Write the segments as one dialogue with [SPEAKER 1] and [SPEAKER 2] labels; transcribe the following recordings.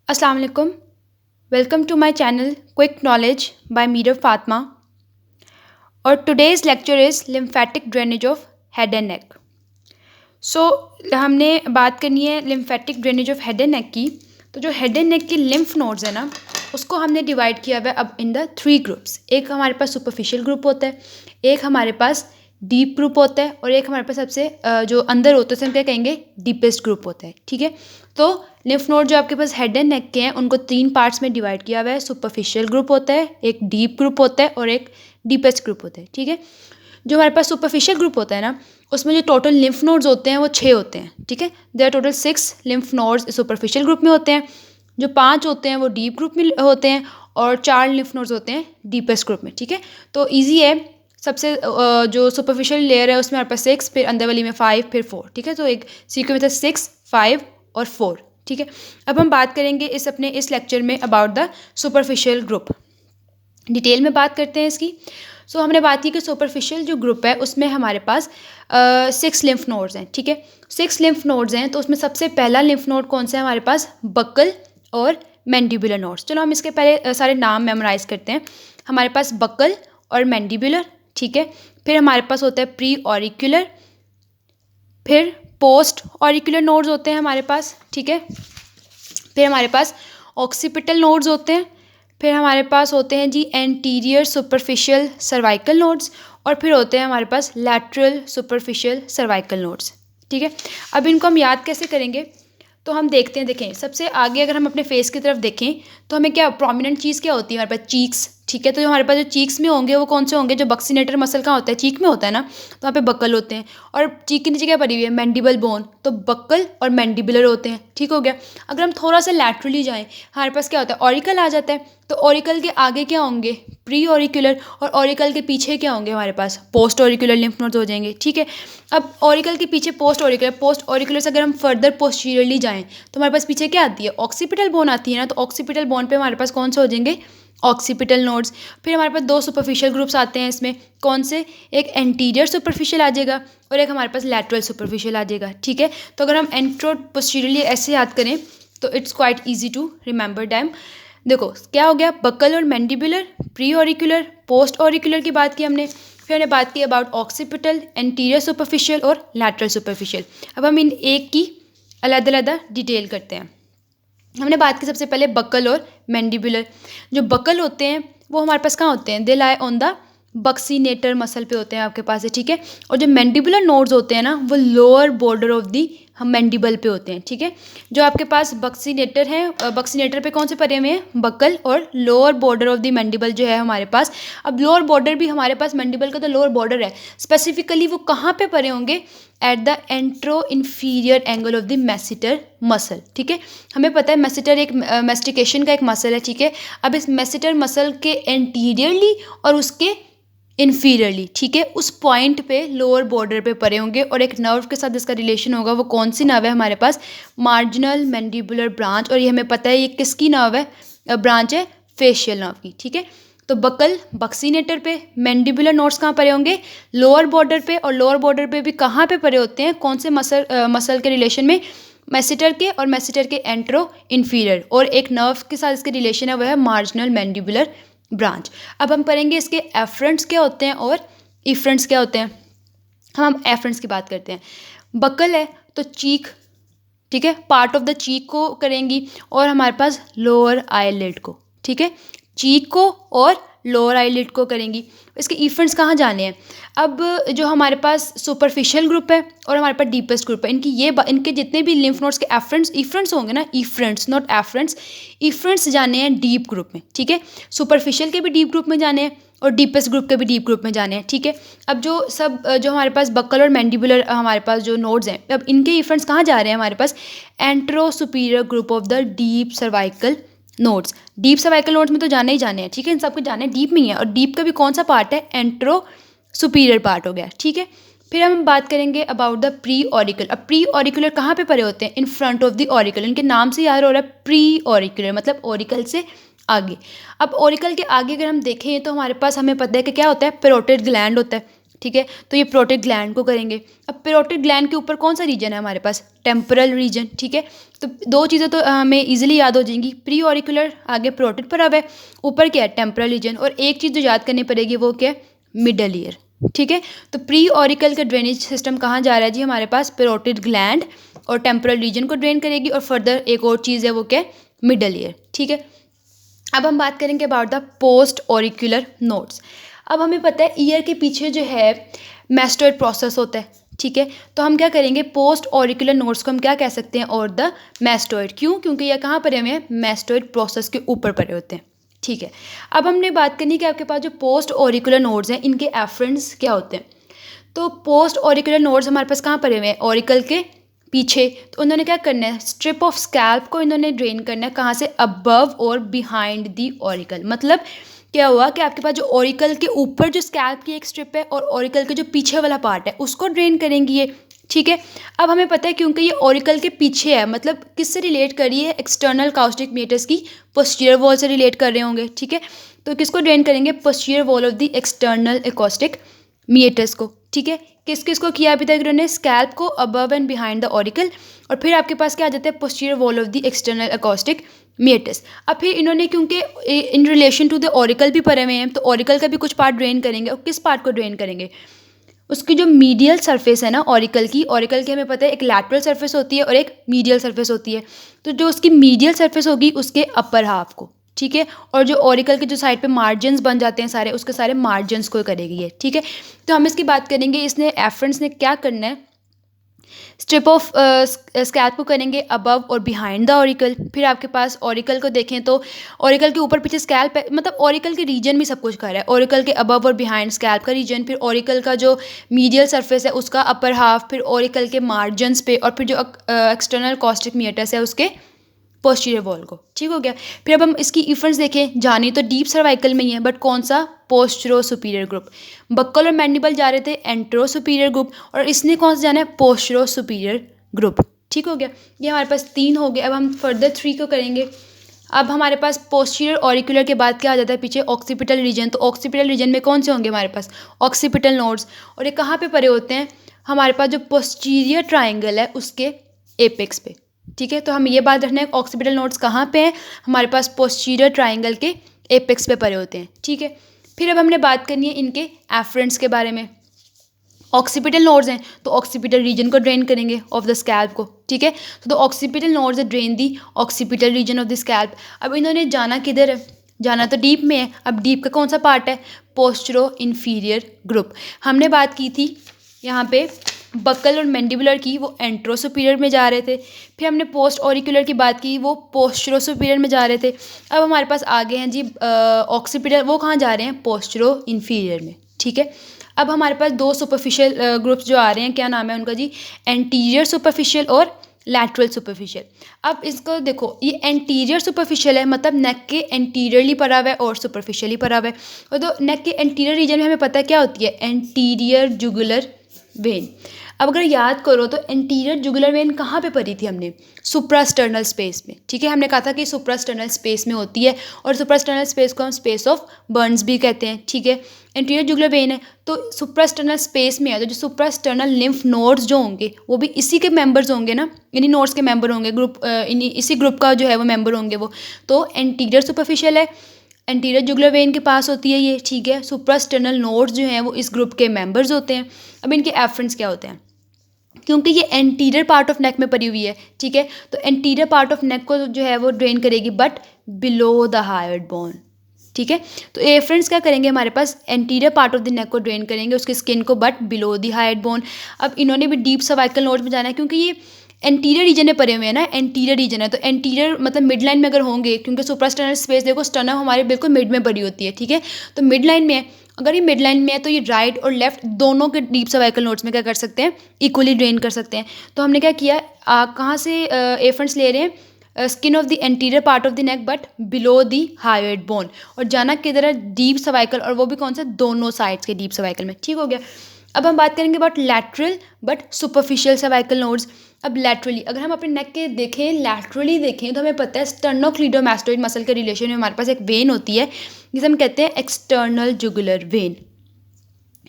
[SPEAKER 1] अस्सलाम वालेकुम। Welcome to my channel quick knowledge by Mir Fatima और today's lecture is lymphatic drainage of head and neck. So हमने बात करनी है lymphatic drainage of head and neck की। तो जो हेड एंड नेक की लिम्फ नोड्स है ना, उसको हमने डिवाइड किया हुआ है अब इन द 3 ग्रुप्स। एक हमारे पास सुपरफिशियल ग्रुप होता है, एक हमारे पास डीप ग्रुप होता है और एक हमारे पास सबसे जो अंदर होता है उसे हम क्या कहेंगे, डीपेस्ट ग्रुप होता है। ठीक है, तो लिम्फ नोड जो आपके पास हेड एंड नेक के हैं उनको 3 पार्ट्स में डिवाइड किया हुआ है। सुपरफिशियल ग्रुप होता है, एक डीप ग्रुप होता है और एक डीपेस्ट ग्रुप होता है। ठीक है, जो हमारे पास सुपरफिशियल ग्रुप होता है ना, उसमें जो टोटल लिम्फ नोड्स होते हैं वो 6 होते हैं। ठीक है, there are total 6 lymph nodes superficial group में होते हैं। जो 5 होते हैं वो डीप ग्रुप में होते हैं और 4 लिम्फ नोड्स होते हैं डीपेस्ट ग्रुप में। ठीक है, तो ईजी है। सबसे जो सुपरफिशियल लेयर है उसमें हमारे पास 6, फिर अंदर वाली में 5, फिर 4। ठीक है, तो एक सीक्वेंस में 6, 5 और 4। ठीक है, अब हम बात करेंगे इस लेक्चर में about the superficial group. Detail में बात करते हैं इसकी। हमने बात की कि सुपरफिशियल जो ग्रुप है उसमें हमारे पास 6 लिम्फ नोड्स हैं। ठीक है, 6 लिम्फ नोड्स हैं, तो उसमें सबसे पहला लिम्फ नोड कौन सा है हमारे पास, बक्कल और मैंडिबुलर नोड्स। चलो हम इसके पहले सारे नाम मेमोराइज करते हैं। हमारे पास बक्कल और मैंडिबुलर। ठीक है, फिर हमारे पास होता है प्री ऑरिक्यूलर, फिर पोस्ट ऑरिक्यूलर नोड्स होते हैं हमारे पास। ठीक है, फिर हमारे पास ऑक्सीपिटल नोड्स होते हैं, फिर हमारे पास होते हैं जी एंटीरियर सुपरफिशियल सर्वाइकल नोड्स, और फिर होते हैं हमारे पास लैटरल सुपरफिशियल सर्वाइकल नोड्स। ठीक है, अब इनको हम याद कैसे करेंगे, तो हम देखते हैं। देखें, सबसे आगे अगर हम अपने फेस की तरफ देखें तो हमें क्या प्रोमिनेंट चीज़ क्या होती है हमारे पास, चीक्स। ठीक है, तो जो हमारे पास जो चीक्स में होंगे वो कौन से होंगे, जो बक्सीनेटर मसल कहाँ होता है, चीक में होता है ना, तो वहाँ पे बक्कल होते हैं। और चीक के नीचे क्या पड़ी हुई है, मैंडिबल बोन, तो बक्कल और मैंडिबुलर होते हैं। ठीक हो गया। अगर हम थोड़ा सा लैटरली जाएँ, हमारे पास क्या होता है, ऑरिकल आ जाता है। तो ऑरिकल के आगे क्या होंगे, प्री ऑरिकुलर, और ऑरिकल के पीछे क्या होंगे हमारे पास, पोस्ट ऑरिकुलर लिम्फ नोड्स हो जाएंगे। ठीक है, अब ऑरिकल के पीछे पोस्ट ऑरिकुलर से अगर हम फर्दर पोस्टीरियरली जाएं तो हमारे पास पीछे क्या आती है, ऑक्सीपिटल बोन आती है ना, तो ऑक्सीपिटल बोन पे हमारे पास कौन से हो जाएंगे, ऑक्सीपिटल नोड्स। फिर हमारे पास 2 सुपरफिशियल ग्रुप्स आते हैं इसमें, कौन से, एक एंटीरियर सुपरफिशियल आ जाएगा और एक हमारे पास लैटरल सुपरफिशियल आ जाएगा। ठीक है, तो अगर हम एंट्रो पोस्टीरियरली ऐसे याद करें तो it's quite easy to remember them. देखो क्या हो गया, बक्कल और mandibular, pre auricular, post auricular की बात की हमने, फिर हमने बात की अबाउट ऑक्सीपिटल, एंटीरियर सुपरफिशियल और लैटरल सुपरफिशियल। अब हम इन एक की अलग-अलग डिटेल करते हैं। हमने बात की सबसे पहले बक्कल और मैंडिबुलर। जो बक्कल होते हैं वो हमारे पास कहाँ होते हैं, they lie on the buccinator muscle पे होते हैं आपके पास है। ठीक है, और जो मैंडिबुलर नोड्स होते हैं ना वो लोअर बॉर्डर ऑफ दी हम मैंडिबल पे होते हैं। ठीक है, जो आपके पास बक्सीनेटर है, बक्सीनेटर पे कौन से परे हुए हैं, बक्कल, और lower border of the mandible जो है हमारे पास। अब लोअर बॉर्डर भी हमारे पास मैंडिबल का तो लोअर बॉर्डर है, स्पेसिफिकली वो कहाँ पे परे होंगे, at the antero inferior angle of the masseter muscle. ठीक है, हमें पता है मैसेटर एक मैस्टिकेशन का एक मसल है। ठीक है, अब इस मैसेटर मसल के एंटीरियरली और उसके इन्फीरियरली, ठीक है, उस पॉइंट पे लोअर बॉर्डर पे पड़े होंगे और एक नर्व के साथ इसका रिलेशन होगा। वो कौन सी नर्व है हमारे पास, मार्जिनल मैंडिबुलर ब्रांच, और ये हमें पता है ये किसकी नर्व है, ब्रांच है फेशियल नर्व की। ठीक है, तो बकल बक्सीनेटर पे, मैंडिबुलर नोड्स कहाँ पड़े होंगे, लोअर बॉर्डर पे, और लोअर बॉर्डर पे भी कहाँ पे पड़े होते हैं, कौन से मसल के रिलेशन में, मैसेटर के, और मैसेटर के एंट्रो इन्फीरियर, और एक नर्व के साथ इसके रिलेशन है वह है मार्जिनल मैंडिबुलर ब्रांच। अब हम पढ़ेंगे इसके एफरेंट्स क्या होते हैं और इफरेंट्स क्या होते हैं। हम एफरेंट्स की बात करते हैं। बकल है तो चीक, ठीक है, पार्ट ऑफ द चीक को करेंगी, और हमारे पास लोअर आईलिड को, ठीक है, चीक को और लोअर आईलिड को करेंगी। इसके इफरेंट्स कहाँ जाने हैं। अब जो हमारे पास सुपरफिशियल ग्रुप है और हमारे पास डीपेस्ट ग्रुप है, इनके जितने भी लिम्फ नोड्स के इफरेंट्स होंगे ना, इफरेंट्स नॉट एफरेंट्स, इफरेंट्स जाने हैं डीप ग्रुप में। ठीक है, सुपरफिशियल के भी डीप ग्रुप में जाने हैं और डीपेस्ट ग्रुप के भी डीप ग्रुप में जाने हैं। ठीक है, अब जो हमारे पास बक्कल और मैंडिबुलर हमारे पास जो नोड्स हैं, अब इनके इफरेंट्स कहाँ जा रहे हैं हमारे पास, antero superior group of the deep cervical nodes. Deep cervical nodes में तो जाने ही जाने हैं। ठीक है, इन सबको जाने डीप में ही है, और डीप का भी कौन सा पार्ट है, एंट्रो सुपीरियर पार्ट हो गया। ठीक है, फिर हम बात करेंगे अबाउट द प्री ऑरिकुलर। अब प्री ऑरिकुलर कहाँ पे पड़े होते हैं, in front of the auricle. इनके नाम से याद हो रहा है प्री ऑरिकुलर, मतलब ऑरिकल से आगे। अब ऑरिकल के आगे अगर हम देखें तो हमारे पास हमें पता है कि क्या होता है, पैरोटिड ग्लैंड होता है। ठीक है। तो ये पैरोटिड ग्लैंड को करेंगे। अब पैरोटिड ग्लैंड के ऊपर कौन सा रीजन है हमारे पास? टेम्पोरल रीजन, ठीक है। तो दो चीज़ें तो हमें इजीली याद हो जाएंगी, प्री ऑरिकुलर आगे पैरोटिड पर अब है, ऊपर क्या है? Temporal region. और एक चीज़ जो याद करनी पड़ेगी वो क्या है? मिडल ईयर, ठीक है। तो प्री ऑरिकल का ड्रेनेज सिस्टम कहाँ जा रहा है जी? हमारे पास पैरोटिड ग्लैंड और टेम्पोरल रीजन को ड्रेन करेगी, और फर्दर एक और चीज़ है वो क्या है? मिडल ईयर, ठीक है। अब हम बात करेंगे about the post auricular nodes. अब हमें पता है ईयर के पीछे जो है मैस्टोइड प्रोसेस होता है, ठीक है। तो हम क्या करेंगे? पोस्ट ऑरिकुलर नोड्स को हम क्या कह सकते हैं? और द मैस्टोइड। क्यों? क्योंकि ये कहाँ पड़े हुए हैं? मैस्टोइड प्रोसेस के ऊपर पड़े होते हैं, ठीक है। अब हमने बात करनी कि आपके पास जो पोस्ट ऑरिकुलर नोड्स हैं इनके एफरेंट्स क्या होते हैं। तो पोस्ट ऑरिकुलर नोड्स हमारे पास कहाँ पड़े हुए हैं? ऑरिकल के पीछे। तो उन्होंने क्या करना है? स्ट्रिप ऑफ स्कैल्प को इन्होंने ड्रेन करना है। कहाँ से? अबव और बिहाइंड दी ऑरिकल। मतलब क्या हुआ कि आपके पास जो ऑरिकल के ऊपर जो स्कैल्प की एक स्ट्रिप है और ऑरिकल के जो पीछे वाला पार्ट है उसको ड्रेन करेंगी ये, ठीक है। अब हमें पता है क्योंकि ये ऑरिकल के पीछे है, मतलब किससे रिलेट कर रही है? एक्सटर्नल काउस्टिक मेटर्स की पोस्टीरियर वॉल से रिलेट कर रहे होंगे, ठीक है। तो किसको ड्रेन करेंगे? Posterior wall of the external acoustic meatus को, ठीक है। किस किस को किया अभी तक इन्होंने? स्कैल्प को, above and behind the auricle, और फिर आपके पास क्या आ जाता है? Posterior wall of the external acoustic meatus. अब फिर इन्होंने क्योंकि in relation to the auricle भी पढ़े हुए हैं तो ऑरिकल का भी कुछ पार्ट ड्रेन करेंगे। और किस पार्ट को ड्रेन करेंगे? उसकी जो मीडियल सरफेस है ना ऑरिकल की हमें पता है एक लैटरल सरफेस होती है और एक मीडियल सरफेस होती है। तो जो उसकी मीडियल सरफेस होगी उसके अपर हाफ को, ठीक है। और जो ऑरिकल के जो साइड पे मार्जिन्स बन जाते हैं सारे, उसके सारे मार्जिन्स को करेगी ये, ठीक है। तो हम इसकी बात करेंगे, इसने एफरेंस ने क्या करना है? स्ट्रिप ऑफ स्कैल्प को करेंगे अबव और बिहाइंड द ऑरिकल। फिर आपके पास ऑरिकल को देखें तो ऑरिकल के ऊपर पीछे स्कैल्प है, मतलब ऑरिकल के रीजन में सब कुछ कर रहा है। ऑरिकल के अबव और बिहाइंड स्कैल्प का रीजन, फिर ऑरिकल का जो मीडियल सरफेस है उसका अपर हाफ, फिर ऑरिकल के मार्जिन्स पे, और फिर जो एक्सटर्नल कॉस्टिक मीटर्स है उसके पोस्टीरियर वॉल को, ठीक हो गया। फिर अब हम इसकी इफरेंस देखें, जानी तो डीप सर्वाइकल में ही है, बट कौन सा? Postero superior group. बक्कल और मैंडिबल जा रहे थे एंट्रो सुपीरियर ग्रुप, और इसने कौन सा जाना है? पोस्टरो सुपीरियर ग्रुप, ठीक हो गया। ये हमारे पास 3 हो गए। अब हम फर्दर 3 को करेंगे। अब हमारे पास पोस्टीरियर ऑरिकुलर के बाद क्या आ जाता है पीछे? Occipital region. तो ऑक्सीपिटल रीजन में कौन से होंगे हमारे पास? Occipital nodes. और ये कहाँ पे पड़े होते हैं? हमारे पास जो पोस्टीरियर ट्राइंगल है उसके एपेक्स पे, ठीक है। तो हम ये बात रखना है ऑक्सीपिटल नोड्स कहाँ पे हैं? हमारे पास पोस्टीरियर ट्राइंगल के एपेक्स पे पड़े होते हैं, ठीक है। फिर अब हमने बात करनी है इनके एफरेंट्स के बारे में। ऑक्सीपिटल नोड्स हैं तो ऑक्सीपिटल रीजन को ड्रेन करेंगे ऑफ द स्कैल्प को, ठीक है। तो occipital nodes drain the occipital region of the scalp. अब इन्होंने जाना किधर है? जाना तो डीप में है। अब डीप का कौन सा पार्ट है? Postero inferior group. हमने बात की थी यहाँ पे बक्कल और मैंडिबुलर की, वो एंट्रो सुपीरियर में जा रहे थे। फिर हमने पोस्ट ऑरिकुलर की बात की, वो पोस्टरो सुपीरियर में जा रहे थे। अब हमारे पास आगे हैं जी ऑक्सीपिटल, वो कहाँ जा रहे हैं? पोस्टरो इन्फीरियर में, ठीक है। अब हमारे पास 2 सुपरफिशियल ग्रुप्स जो आ रहे हैं, क्या नाम है उनका जी? एंटीरियर सुपरफिशियल और लैटरल सुपरफिशियल। अब इसको देखो, ये एंटीरियर सुपरफिशियल है, मतलब नेक के एंटीरियरली पड़ा हुआ है और सुपरफिशियली पड़ा हुआ है। और तो नेक के एंटीरियर रीजन में हमें पता है क्या होती है? Anterior jugular vein. अब अगर याद करो तो एंटीरियर जुगुलर वेन कहाँ पे पढ़ी थी हमने? सुप्रास्टर्नल स्पेस में, ठीक है। हमने कहा था कि सुप्रास्टर्नल स्पेस में होती है, और सुप्रास्टर्नल स्पेस को हम स्पेस ऑफ बर्न्स भी कहते हैं, ठीक है। एंटीरियर जुगुलर वेन है तो सुप्रास्टर्नल स्पेस में है, तो जो सुप्रास्टर्नल लिम्फ नोड्स जो होंगे वो भी इसी के मेंबर्स होंगे ना, इन्हीं नोड्स के मेंबर होंगे, इसी ग्रुप का जो है वो मेंबर होंगे वो। तो एंटीरियर सुपरफिशियल है, एंटीरियर जुगुलर वेन के पास होती है ये, ठीक है। सुप्रास्टर्नल नोड्स जो हैं वो इस ग्रुप के मेंबर्स होते हैं। अब इनके एफरेंट्स क्या होते हैं? क्योंकि ये एंटीरियर पार्ट ऑफ नेक में पड़ी हुई है, ठीक है। तो एंटीरियर पार्ट ऑफ नेक को जो है वो ड्रेन करेगी, but below the hyoid bone, ठीक है। तो एफरेंट्स क्या करेंगे? हमारे पास anterior part of the neck को ड्रेन करेंगे, उसकी स्किन को, but below the hyoid bone. अब इन्होंने भी डीप सर्वाइकल नोड्स में जाना है, क्योंकि ये एंटीरियर रीजन में पड़े हुए हैं ना, एंटीरियर रीजन है तो एंटीरियर मतलब मिड लाइन में अगर होंगे, क्योंकि सुप्रास्टर्नल स्पेस देखो स्टर्नम हमारे बिल्कुल मिड में पड़ी होती है, ठीक है। तो मिड लाइन में है, अगर ये मिड लाइन में है तो ये राइट और लेफ्ट दोनों के डीप सर्वाइकल नोड्स में क्या कर सकते हैं? इक्वली ड्रेन कर सकते हैं। तो हमने क्या किया, कहाँ से एफरेंट्स ले रहे हैं? Skin of the anterior part of the neck but below the hyoid bone, और जाना किधर है? डीप सर्वाइकल, और वो भी कौन सा? दोनों साइड्स के डीप सर्वाइकल में, ठीक हो गया। अब हम बात करेंगे about lateral but superficial cervical nodes. अब लैटरली अगर हम अपने नेक के देखें, लैटरली देखें तो हमें पता है स्टर्नोक्लीडोमास्टोइड मसल के रिलेशन में हमारे पास एक वेन होती है जिसे हम कहते हैं एक्सटर्नल जुगुलर वेन,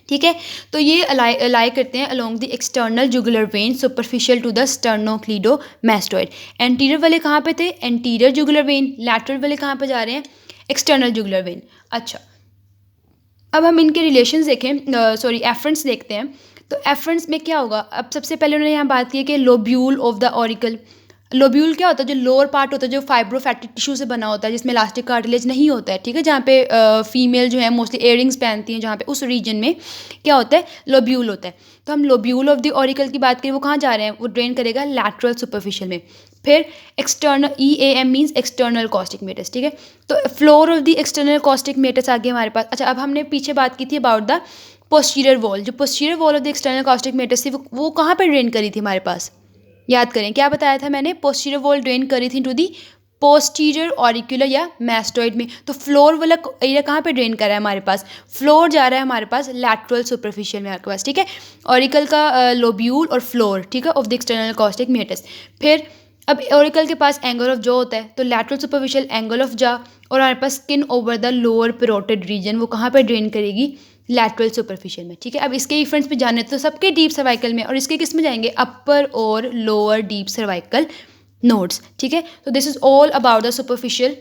[SPEAKER 1] ठीक है। तो ये अलाई करते हैं along the external jugular vein superficial to the sternocleidomastoid. Anterior वाले कहाँ पे थे? Anterior jugular vein. लैटरल वाले कहाँ पे जा रहे हैं? External jugular when. अच्छा, अब हम इनके रिलेशंस देखें, सॉरी एफरेंट्स देखते हैं। तो एफरेंट्स में क्या होगा? अब सबसे पहले उन्होंने यहाँ बात की है कि lobule of the auricle. Lobule क्या होता है? जो लोअर पार्ट होता है, जो फाइब्रोफैटिक टिश्यू से बना होता है, जिसमें इलास्टिक कार्टिलेज नहीं होता है, ठीक है, जहाँ पे फीमेल जो है मोस्टली एयरिंग्स पहनती हैं, जहाँ पे उस रीजन में क्या होता है? लोब्यूल होता है। तो हम लोब्यूल ऑफ द ऑरिकल की बात करें, वो कहाँ जा रहे हैं? वो ड्रेन करेगा लैटरल सुपरफिशियल में। फिर external EAM means external acoustic meatus, ठीक है। तो floor of the external acoustic meatus आ गया हमारे पास। अच्छा, अब हमने पीछे बात की थी अबाउट द पोस्टीरियर वॉल। जो posterior wall of the external acoustic meatus थी, वो कहाँ पर ड्रेन करी थी हमारे पास? याद करें, क्या बताया था मैंने? पोस्टीरियर वॉल ड्रेन करी थी टू दी पोस्टीरियर ऑरिकुलर या मैस्टोइड में। तो फ्लोर वाला एरिया कहाँ पे ड्रेन कर रहा है हमारे पास? फ्लोर जा रहा है हमारे पास लैटरल सुपरफिशियल में आपके पास, ठीक है। ऑरिकल का लोब्यूल और फ्लोर, ठीक है, of the external acoustic meatus. फिर अब ऑरिकल के पास एंगल ऑफ जॉ होता है, तो lateral superficial angle of jaw, और हमारे पास skin over the lower parotid region, वो कहाँ पे ड्रेन करेगी? लैटरल सुपरफिशियल में, ठीक है। अब इसके इफेंट्स पे जाने तो सबके डीप सर्वाइकल में, और इसके किस में जाएंगे? अपर और लोअर डीप सर्वाइकल नोड्स, ठीक है। तो this is all about the superficial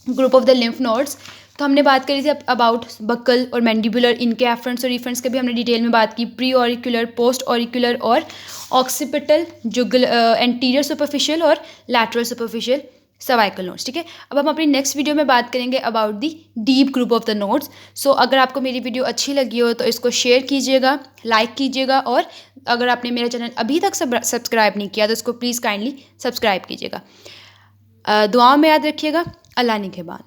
[SPEAKER 1] group of the lymph nodes. तो हमने बात करी थी अबाउट बक्कल और मैंडिबुलर, इनके एफरेंट्स और इफेंट्स के भी हमने डिटेल में बात की। प्री ऑरिकुलर, पोस्ट ऑरिकुलर और ऑक्सीपिटल जुगल, एंटीरियर सुपरफिशियल और लैटरल सुपरफिशियल सर्वाइकल नोड्स, ठीक है। अब हम अपनी नेक्स्ट वीडियो में बात करेंगे about the deep group of the nodes. So अगर आपको मेरी वीडियो अच्छी लगी हो तो इसको शेयर कीजिएगा, लाइक कीजिएगा, और अगर आपने मेरा चैनल अभी तक सब्सक्राइब नहीं किया तो इसको प्लीज़ काइंडली सब्सक्राइब कीजिएगा। दुआओं में याद रखिएगा। अल्लाह निगहबान।